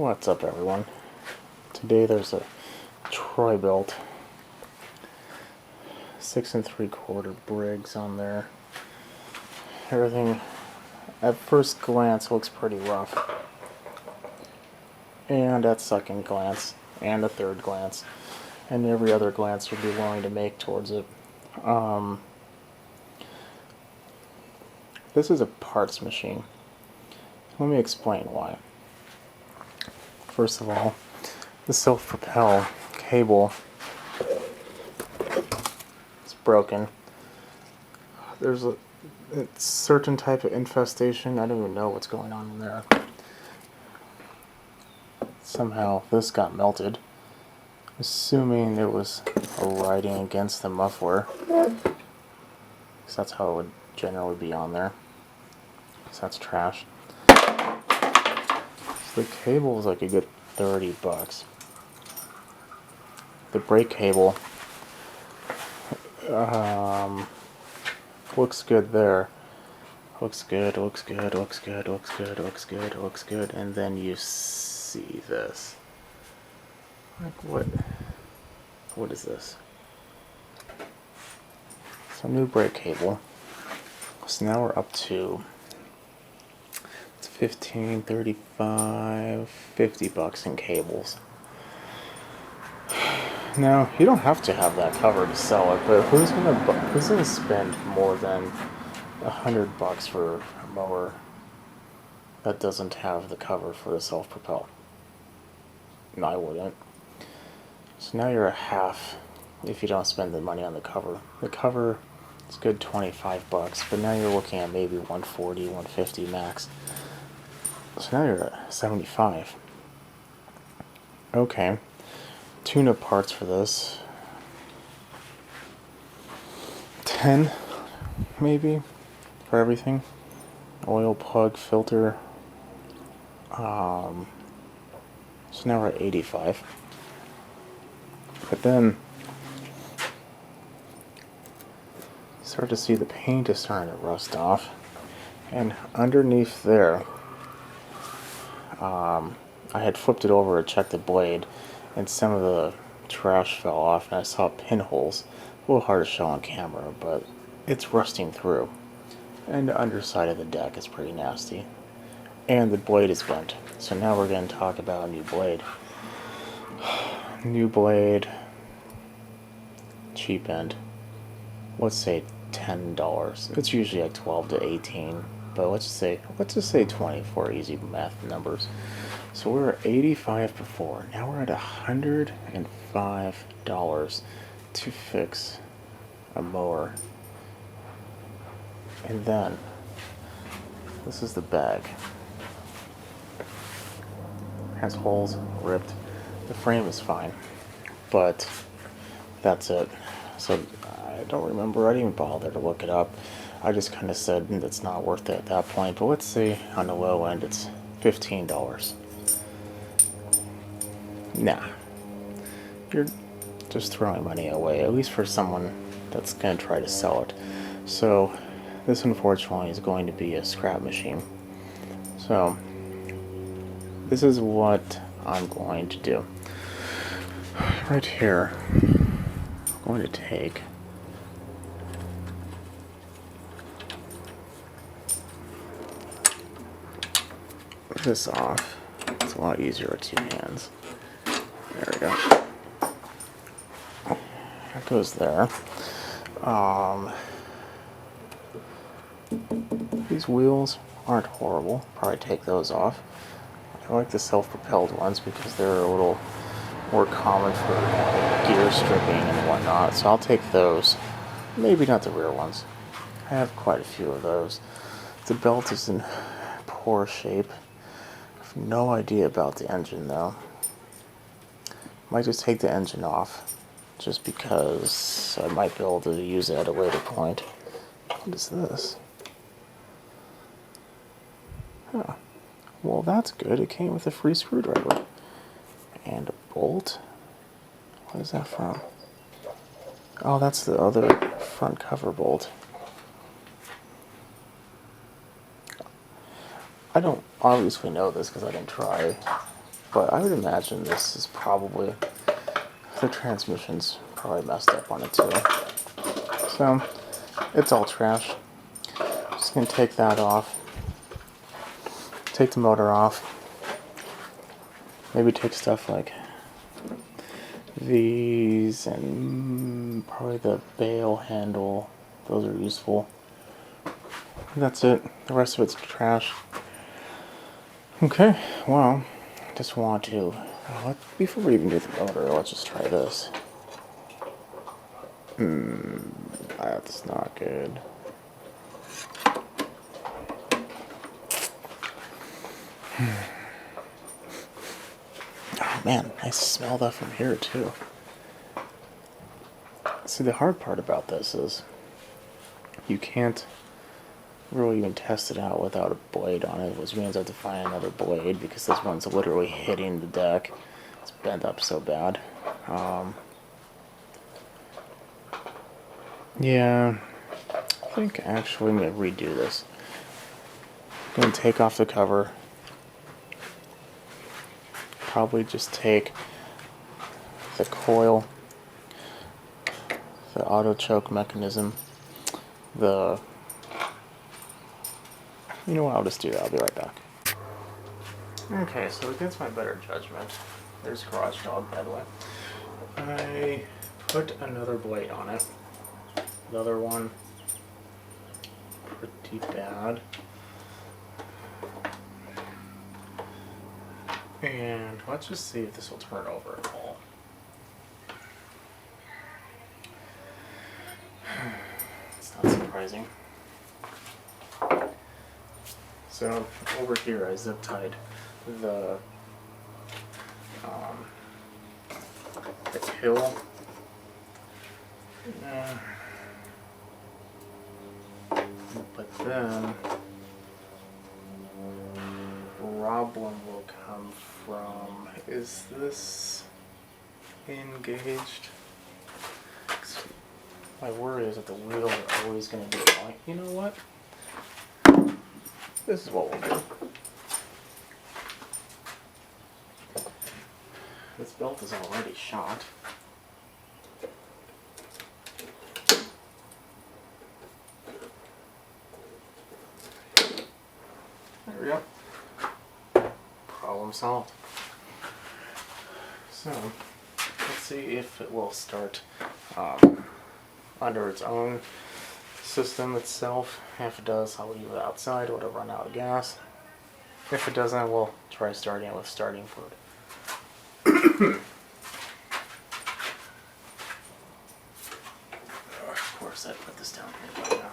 What's up, everyone? Today there's a Bilt 6 3/4 Briggs on there. Everything at first glance looks pretty rough, and at second glance, and a third glance, and every other glance you'd be willing to make towards it. This is a parts machine. Let me explain why. First of all, the self-propel cable is broken. There's a certain type of infestation. I don't even know what's going on in there. Somehow this got melted. Assuming it was a writing against the muffler, because that's how it would generally be on there. So that's trash. So the cable was like a good $30. The brake cable looks good there. Looks good, looks good, looks good, looks good, looks good, looks good, and then you see this. Like what is this? So new brake cable. So now we're up to 15, 35, $50 in cables. Now, you don't have to have that cover to sell it, but who's gonna spend more than $100 for a mower that doesn't have the cover for the self-propel? No, I wouldn't. So now you're a half if you don't spend the money on the cover. The cover is good $25, but now you're looking at maybe $140, $150 max. So now you're at $75. Okay. Tune-up parts for this. 10, maybe, for everything. Oil, plug, filter. So now we're at $85. But then start to see the paint is starting to rust off, and underneath there, I had flipped it over to check the blade, and some of the trash fell off, and I saw pinholes. A little hard to show on camera, but it's rusting through. And the underside of the deck is pretty nasty. And the blade is bent. So now we're going to talk about a new blade. New blade, cheap end. Let's say $10. It's usually like 12 to 18, but let's just say 20 for easy math numbers. So we were at 85 before. Now we're at $105 to fix a mower. And then this is the bag. Has holes, ripped. The frame is fine, but that's it. So I don't remember. I didn't even bother to look it up. I just kind of said it's not worth it at that point. But let's say on the low end it's $15. Nah, you're just throwing money away, at least for someone that's going to try to sell it. So this unfortunately is going to be a scrap machine. So this is what I'm going to do. Right here, I'm going to take this off. It's a lot easier with two hands. There we go. That goes there. These wheels aren't horrible. Probably take those off. I like the self-propelled ones because they're a little more common for gear stripping and whatnot. So I'll take those. Maybe not the rear ones. I have quite a few of those. The belt is in poor shape. I have no idea about the engine though. Might just take the engine off, just because I might be able to use it at a later point. What is this? Huh. Well, that's good. It came with a free screwdriver. And a bolt. What is that from? Oh, that's the other front cover bolt. I don't obviously know this because I didn't try But I would imagine this is probably, the transmission's probably messed up on it too. So, it's all trash. Just gonna take that off. Take the motor off. Maybe take stuff like these and probably the bail handle. Those are useful. That's it. The rest of it's trash. Okay, well, just want to, before we even do the motor, let's just try this. That's not good. Oh man, I smell that from here too. See, the hard part about this is you can't really even test it out without a blade on it, which means I have to find another blade because this one's literally hitting the deck. It's bent up so bad. Yeah, I think actually I'm going to redo this. I'm going to take off the cover. Probably just take the coil, the auto choke mechanism, you know what, I'll just do that. I'll be right back. Okay, so against my better judgment, there's Garage Dog, by the way. I put another blade on it. The other one, pretty bad. And let's just see if this will turn over at all. It's not surprising. So over here I zip tied the hill. But then problem will come from, is this engaged? My worry is that the wheels are always going to be like, you know what? This is what we'll do. This belt is already shot. There we go. Problem solved. So, let's see if it will start under its own system itself. If it does, I'll leave it outside. It'll run out of gas. If it doesn't, we'll try starting it with starting fluid. Of course, I put this down here by now.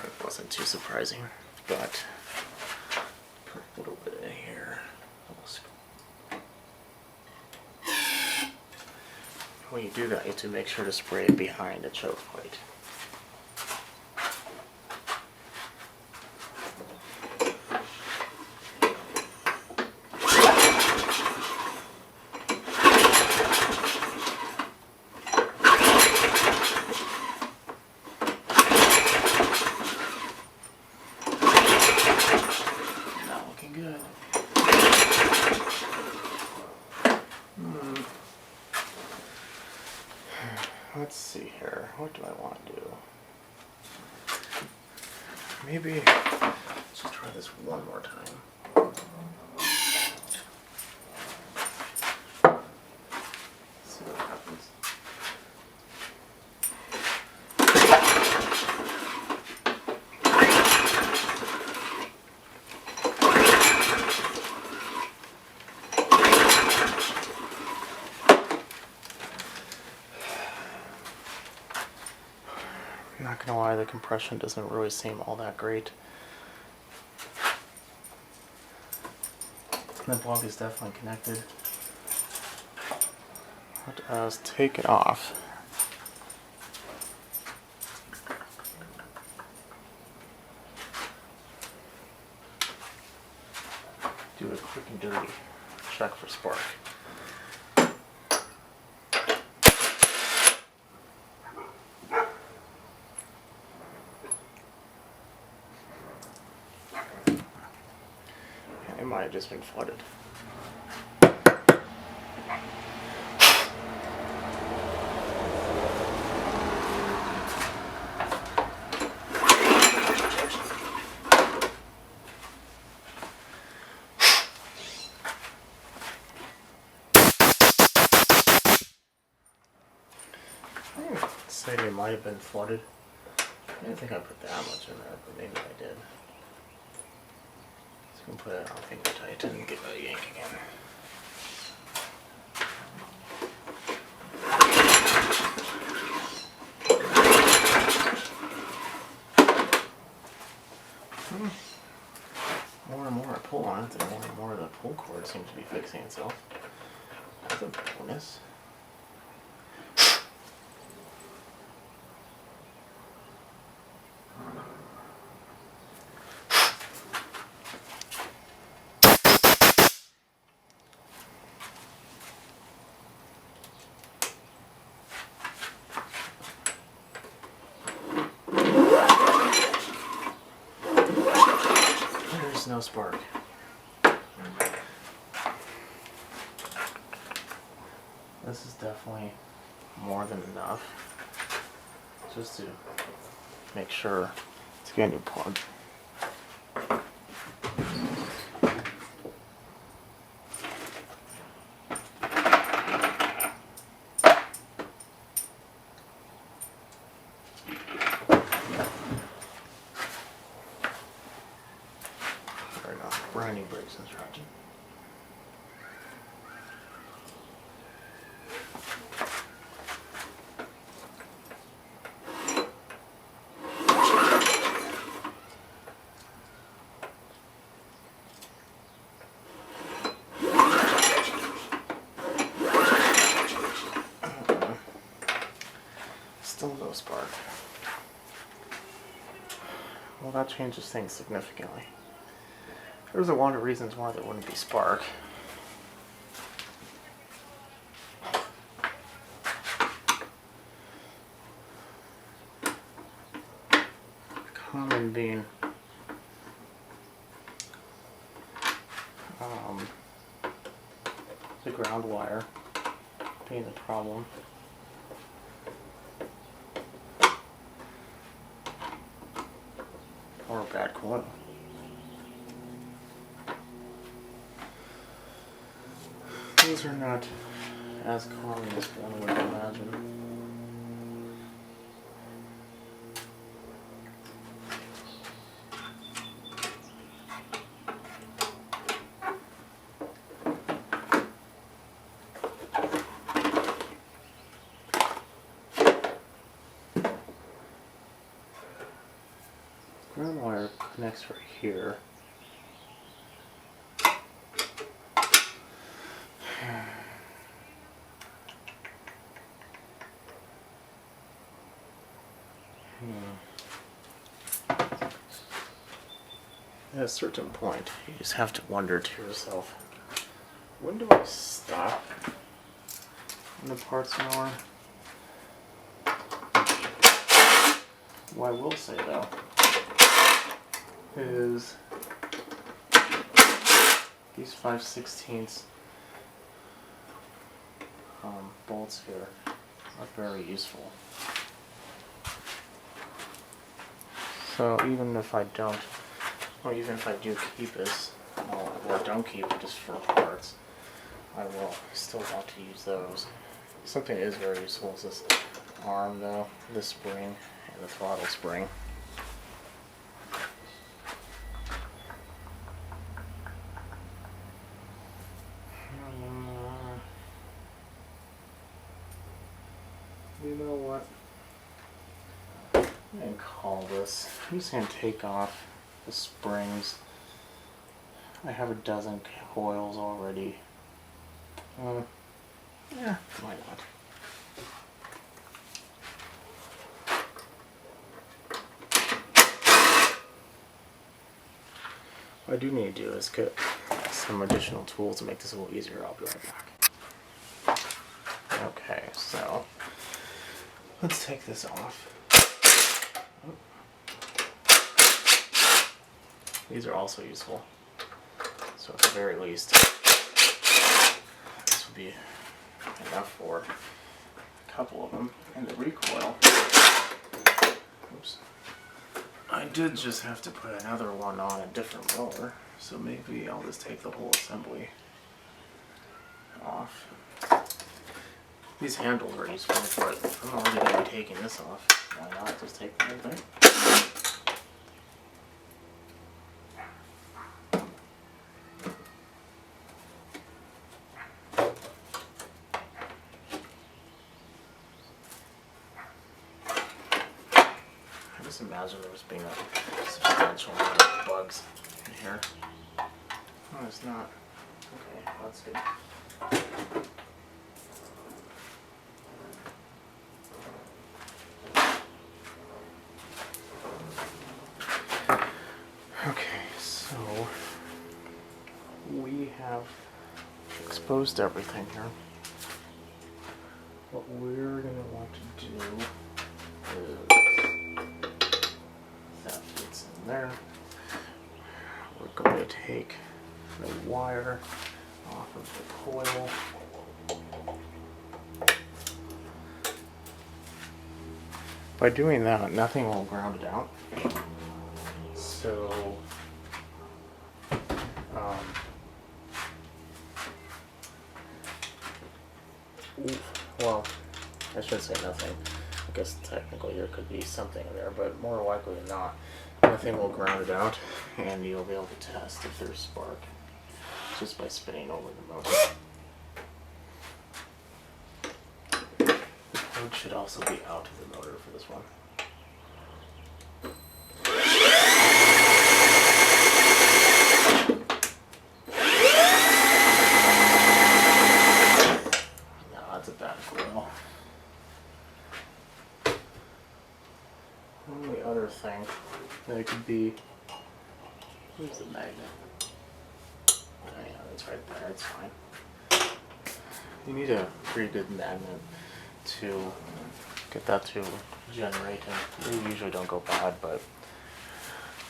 It wasn't too surprising, but put a little bit in here. When you do that, you have to make sure to spray it behind the choke plate. Not looking good. Let's see here. What do I want to do? Maybe let's just try this one more time. See what happens. I'm not gonna lie, the compression doesn't really seem all that great. The plug is definitely connected. Let's take it off. Do a quick and dirty check for spark. might have just been flooded. Say it might have been flooded. I didn't think I put that much in there, but maybe I did. So I'm gonna put it on finger tight and give it a yank again. More and more I pull on it, the more and more the pull cord seems to be fixing itself. That's a bonus. There's no spark. This is definitely more than enough just to make sure it's getting a new plug. Fair enough. Brand new brakes instruction. Still no spark. Well, that changes things significantly. There's a lot of reasons why there wouldn't be spark. Common being the ground wire being the problem. Or a bad coil. Those are not as common as one would imagine. Ground wire connects right here. At a certain point, you just have to wonder to yourself, when do I stop in the parts knower? What I will say though is these 5/16 bolts here are very useful. So even if I don't, or even if I do keep this, or don't keep it just for parts, I will still want to use those. Something that is very useful is this arm though, this spring, and the throttle spring. You know what? I'm going to call this. I'm just going to take off the springs. I have a dozen coils already. Yeah, why not? What I do need to do is get some additional tools to make this a little easier. I'll be right back. Okay, so let's take this off. These are also useful. So at the very least, this would be enough for a couple of them. And the recoil, oops, I did just have to put another one on a different motor, so maybe I'll just take the whole assembly off. These handles are useful, but I'm already going to be taking this off. Why not just take the whole thing? I just imagine there was being a substantial amount of bugs in here. Oh, it's not. Okay, that's good. Okay, so we have exposed everything here. What we're going to want to do is, that fits in there. We're going to take the wire off of the coil. By doing that, nothing will ground it out. So, well, I should say nothing. I guess technically there could be something in there, but more likely than not, nothing will ground it out, and you'll be able to test if there's spark just by spinning over the motor. The plug should also be out of the motor for this one. No, that's a bad coil. The other thing that could be, where's the magnet? Oh yeah, it's right there, it's fine. You need a pretty good magnet to get that to generate, and they usually don't go bad, but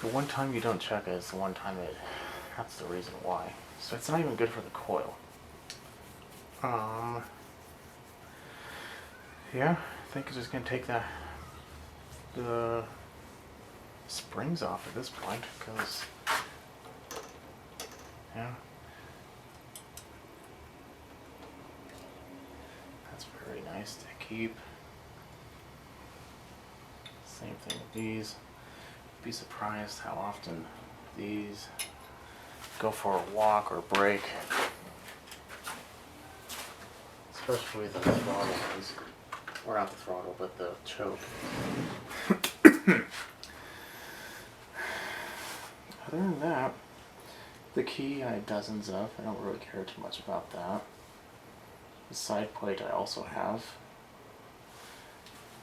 the one time you don't check it is the one time that's the reason why. So it's not even good for the coil. Yeah, I think it's just gonna take the springs off at this point, because yeah, that's very nice to keep. Same thing with these. Be surprised how often these go for a walk or break, especially the throttle ones, or not the throttle, but the choke. Other than that, the key I have dozens of. I don't really care too much about that. The side plate I also have.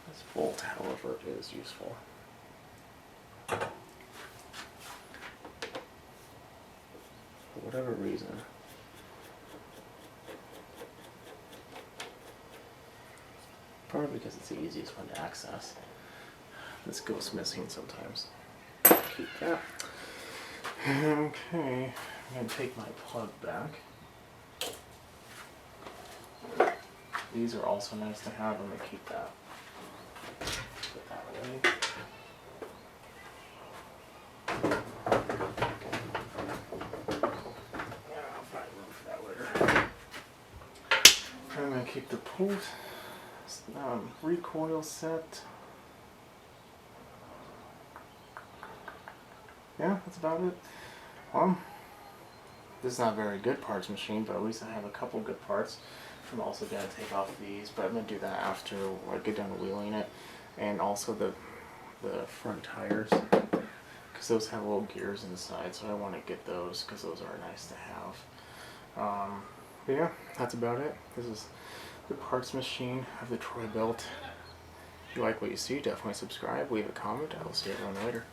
This bolt, however, is useful. For whatever reason, probably because it's the easiest one to access, this goes missing sometimes. Keep that. Okay, I'm going to take my plug back. These are also nice to have. I'm going to keep that. Put that away. Yeah, I'll find room for that later. I'm going to keep the pulse recoil set. Yeah, that's about it. Well, this is not a very good parts machine, but at least I have a couple good parts. I'm also going to take off these, but I'm going to do that after I get done wheeling it. And also the front tires, because those have little gears inside, so I want to get those because those are nice to have. But yeah, that's about it. This is the parts machine of the Bilt. If you like what you see, definitely subscribe, leave a comment. I will see everyone later.